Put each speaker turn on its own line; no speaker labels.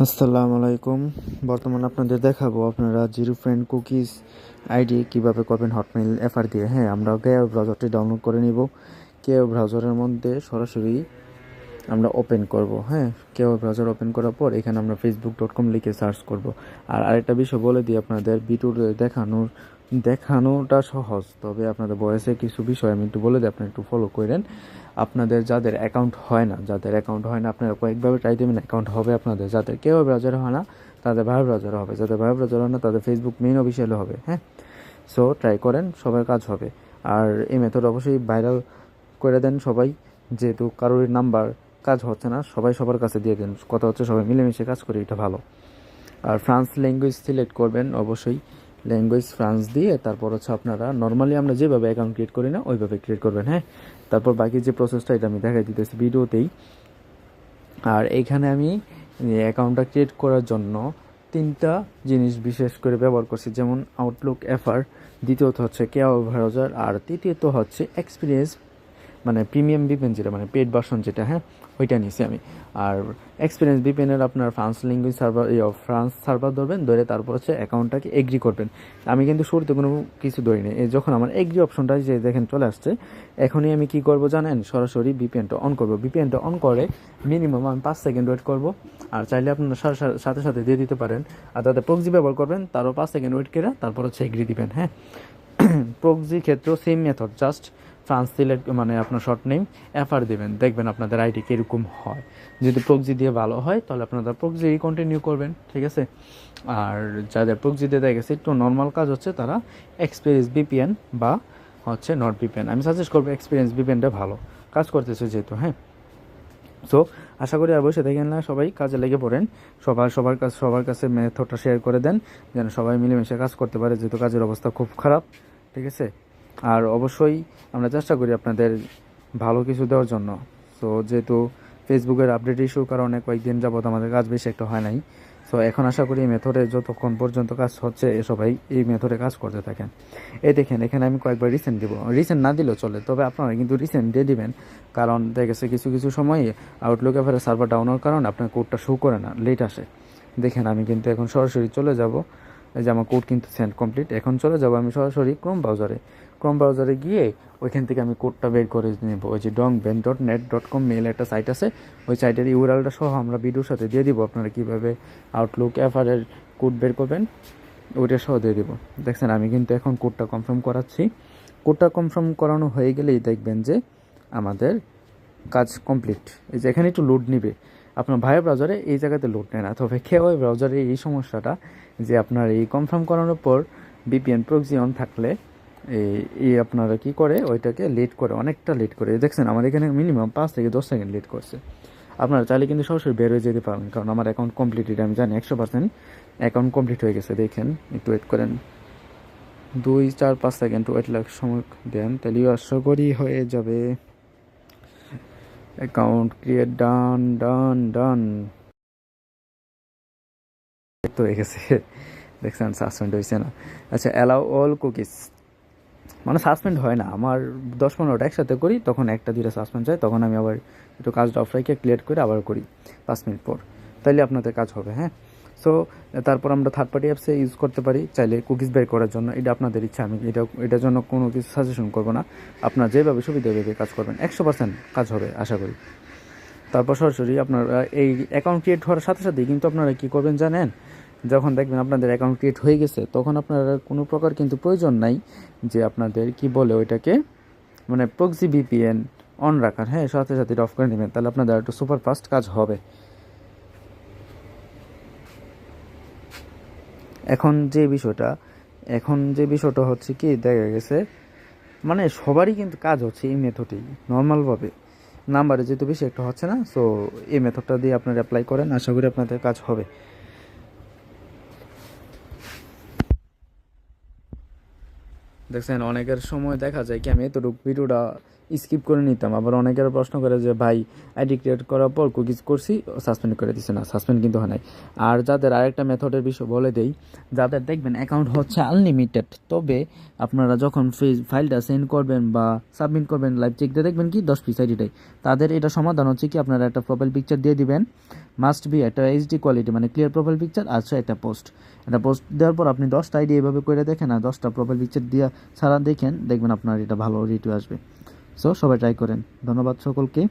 আসসালামু আলাইকুম। বর্তমানে আপনাদের দেখাবো আপনারা জিরো ফ্রেন্ড কুকিজ আইডি কিভাবে করবেন হটমেইল এফআর দিয়ে। হ্যাঁ, আমরা কেও ব্রাউজারটি ডাউনলোড করে নিব। কেও ব্রাউজারের মধ্যে সরাসরি আমরা ওপেন করব। হ্যাঁ, কেও ব্রাউজার ওপেন করার পর এখানে আমরা facebook.com লিখে সার্চ করব। আর আরেকটা বিষয় বলে দিই আপনাদের, ভিডিওতে দেখানোটা সহজ, তবে আপনাদের বয়সে কিছু বিষয় আমি একটু বলে দিই, আপনারা একটু ফলো করেন। আপনাদের যাদের অ্যাকাউন্ট হয় না আপনারা কয়েকভাবে ট্রাই দেবেন, অ্যাকাউন্ট হবে আপনাদের। যাদের কেউ ব্রাউজারে হয় না তাদের ভাইব ব্রাউজারে হবে, যাদের ভাইব ব্রাউজার হয় না তাদের ফেসবুক মেইন অফিসিয়ালে হবে। হ্যাঁ, সো ট্রাই করেন, সবার কাজ হবে। আর এই মেথড অবশ্যই ভাইরাল করে দেন সবাই, যেহেতু কারোর নাম্বার কাজ হচ্ছে না, সবাই সবার কাছে দিয়ে দেন। কথা হচ্ছে সবাই মিলেমিশে কাজ করি, এটা ভালো। আর ফ্রান্স ল্যাঙ্গুয়েজ সিলেক্ট করবেন অবশ্যই, ল্যাঙ্গুয়েজ ফ্রান্স দিয়ে তারপর হচ্ছে আপনারা নর্মালি আমরা যেভাবে অ্যাকাউন্ট ক্রিয়েট করি না ওইভাবে ক্রিয়েট করবেন। হ্যাঁ, তারপর বাকি যে প্রসেসটা এটা আমি দেখাই দিতেছি ভিডিওতেই। আর এইখানে আমি অ্যাকাউন্টটা ক্রিয়েট করার জন্য তিনটা জিনিস বিশেষ করে ব্যবহার করছি, যেমন আউটলুক এফআর, দ্বিতীয়ত হচ্ছে কেও ব্রাউজার, আর তৃতীয়ত হচ্ছে এক্সপিরিয়েন্স মানে প্রিমিয়াম ভিপিএন যেটা মানে পেড ভার্সন যেটা। হ্যাঁ, ওইটা নিয়েছি আমি। আর এক্সপিরিয়েন্স ভিপিএনের আপনার France language server France server ধরবেন, ধরে তারপর হচ্ছে অ্যাকাউন্টটাকে এগ্রি করবেন। আমি কিন্তু শুরুতে কোনো কিছু ধরিনি, এই যখন আমার এগ্রি অপশনটা যে দেখেন চলে আসছে, এখনই আমি কি করব জানেন, সরাসরি ভিপিএনটা অন করব। ভিপিএনটা অন করে মিনিমাম আমি 5 সেকেন্ড ওয়েট করব। আর চাইলে আপনারা সাথে সাথে দিয়ে দিতে পারেন। আর যাতে প্রক্সি ব্যবহার করবেন তারও 5 সেকেন্ড ওয়েট করে তারপর হচ্ছে এগ্রি দিবেন। হ্যাঁ, প্রক্সির ক্ষেত্রেও same method, just France select মানে আপনার শর্ট নেম এফআর দেবেন, দেখবেন আপনাদের আইডি কীরকম হয়। যদি প্রক্সি দিয়ে ভালো হয় তাহলে আপনারা প্রক্সি কন্টিনিউ করবেন, ঠিক আছে। আর যাদের প্রক্সি দিয়ে দেখেছে একটু নর্মাল কাজ হচ্ছে তারা এক্সপিরিয়েন্স ভিপিএন বা হচ্ছে নট ভিপিএন, আমি সাজেস্ট করবো এক্সপিরিয়েন্স ভিপিএনটা ভালো কাজ করতেছে যেহেতু। হ্যাঁ, সো আশা করি আর বসে দেখেন না, সবাই কাজে লেগে পড়েন। সবার কাছে মেথডটা শেয়ার করে দেন, যেন সবাই মিলেমিশে কাজ করতে পারে, যেহেতু কাজের অবস্থা খুব খারাপ, ঠিক আছে। আর অবশ্যই আমরা চেষ্টা করি আপনাদের ভালো কিছু দেওয়ার জন্য। সো যেহেতু ফেসবুকের আপডেট ইস্যুর কারণে কয়েকদিন যাবত আমাদের কাজ বেশি একটা হয় নাই। সো এখন আশা করি এই মেথডে যতক্ষণ পর্যন্ত কাজ হচ্ছে সবাই এই মেথডে কাজ করতে থাকেন। এই দেখেন এখানে আমি কয়েকবার রিসেন্ট দিব, রিসেন্ট না দিলেও চলে, তবে আপনারা কিন্তু রিসেন্ট দিয়ে দিবেন। কারণ দেখেছে কিছু কিছু সময় আউটলুক এফআর সার্ভার ডাউন হওয়ার কারণে আপনার কোডটা শো করে না, লেট আসে। দেখেন আমি কিন্তু এখন সরাসরি চলে যাব, এই যে আমার কোড কিন্তু সেন্ড কমপ্লিট। এখন চলে যাব আমি সরাসরি ক্রোম ব্রাউজারে গিয়ে ওইখান থেকে আমি কোডটা বের করে নেব। ওই যে dongben.net.com মেল একটা সাইট আছে, ওই সাইটের ইউআরএলটা সহ আমরা ভিডিওর সাথে দিয়ে দিব, আপনারা কীভাবে আউটলুক এফআর এর কোড বের করবেন ওইটা সহ দিয়ে দিব। দেখছেন আমি কিন্তু এখন কোডটা কনফার্ম করাচ্ছি। কোডটা কনফার্ম করানো হয়ে গেলেই দেখবেন যে আমাদের কাজ কমপ্লিট। এই যে এখানে একটু লোড নিবে, আপনার ভাইয়ের ব্রাউজারে এই জায়গাতে লোড নেয় না, তবে কেওয়াই ব্রাউজারে এই সমস্যাটা যে আপনার এই কনফার্ম করানোর পর ভিপিএন প্রক্সি অন থাকলে এই আপনারা কি করে ওইটাকে লেট করে, অনেকটা লেট করে। দেখছেন আমার এখানে মিনিমাম 5 থেকে 10 সেকেন্ড লেট করছে। আপনারা চাইলে কিন্তু সরাসরি বের হয়ে যেতে পারবেন, কারণ আমার অ্যাকাউন্ট কমপ্লিট, এটা আমি জানি 100% অ্যাকাউন্ট কমপ্লিট হয়ে গেছে। দেখেন একটু ওয়েট করেন, 2-4-5 সেকেন্ড ওয়েট সময় দেন, তাহলেও আশা করি হয়ে যাবে। অ্যাকাউন্ট ক্রিয়েট ডান ডান ডান তো হয়ে গেছে। দেখছেন সাসপেন্ড হয়েছে না। আচ্ছা, অ্যালাউ অল কুকিজ মানে সাসপেন্ড হয় না, আমার 10-15টা একসাথে করি তখন 1-2টা সাসপেন্ড যায়, তখন আমি আবার একটু কাজটা অফ রেখে ক্লিয়ার করে আবার করি 5 মিনিট পর, তাইলে আপনাদের কাজ হবে। হ্যাঁ, সো তারপর আমরা থার্ড পার্টি অ্যাপসে ইউজ করতে পারি চাইলে কুকিজ বের করার জন্য, এটা আপনাদের ইচ্ছা। আমি এটার জন্য কোনো কিছু সাজেশন করবো না, আপনার যেভাবে সুবিধা ভেবে কাজ করবেন, 100% কাজ হবে আশা করি। তারপর সরাসরি আপনার এই অ্যাকাউন্ট ক্রিয়েট হওয়ার সাথে সাথেই কিন্তু আপনারা কী করবেন জানেন, যখন দেখবেন আপনাদের অ্যাকাউন্ট ক্রিয়েট হয়ে গেছে তখন আপনারা কোনো প্রকার কিন্তু প্রয়োজন নাই যে আপনাদের কি বলে ওইটাকে মানে প্রক্সি ভিপিএন অন রাখার। হ্যাঁ, সাথে সাথে অফ করে নেবেন, তাহলে আপনাদের একটু সুপার ফাস্ট কাজ হবে। এখন যে বিষয়টা হচ্ছে কি দেখা গেছে মানে সবারই কিন্তু কাজ হচ্ছে এই মেথডেই নর্মালভাবে, নাম্বারে যেহেতু বেশি একটা হচ্ছে না, সো এই মেথডটা দিয়ে আপনারা অ্যাপ্লাই করেন, আশা করি আপনাদের কাজ হবে। দেখছেন অনেকের সময় দেখা যায় কি আমি এতটুকু ভিডিওটা স্কিপ করে নিতাম, আবার অনেকের প্রশ্ন করে যে ভাই আইডি ক্রিয়েট করার পর কুকিজ করছি সাসপেন্ড করে দিচ্ছে না, সাসপেন্ড কিন্তু হয় নাই। আর যাদের আরেকটা মেথডের বিষয় বলে দেই, যাদের দেখবেন অ্যাকাউন্ট হচ্ছে আনলিমিটেড, তবে আপনারা যখন ফাইলটা সেন্ড করবেন বা সাবমিট করবেন লাইভ চেক দিয়ে দেখবেন কি 10 পিস আইডিটাই, তাদের এটা সমাধান হচ্ছে কি আপনারা একটা প্রোফাইল পিকচার দিয়ে দিবেন, মাস্ট বি একটা এইচডি কোয়ালিটি মানে ক্লিয়ার প্রোফাইল পিকচার আচ্ছা একটা পোস্ট দেওয়ার পর আপনি 10টা আইডি এভাবে করে দেখেন আর 10টা প্রোফাইল পিকচার দিয়ে ছাড়া দেখবেন আপনার এটা ভালো রিভিউ আসবে। সো সবাই ট্রাই করেন। ধন্যবাদ সকলকে।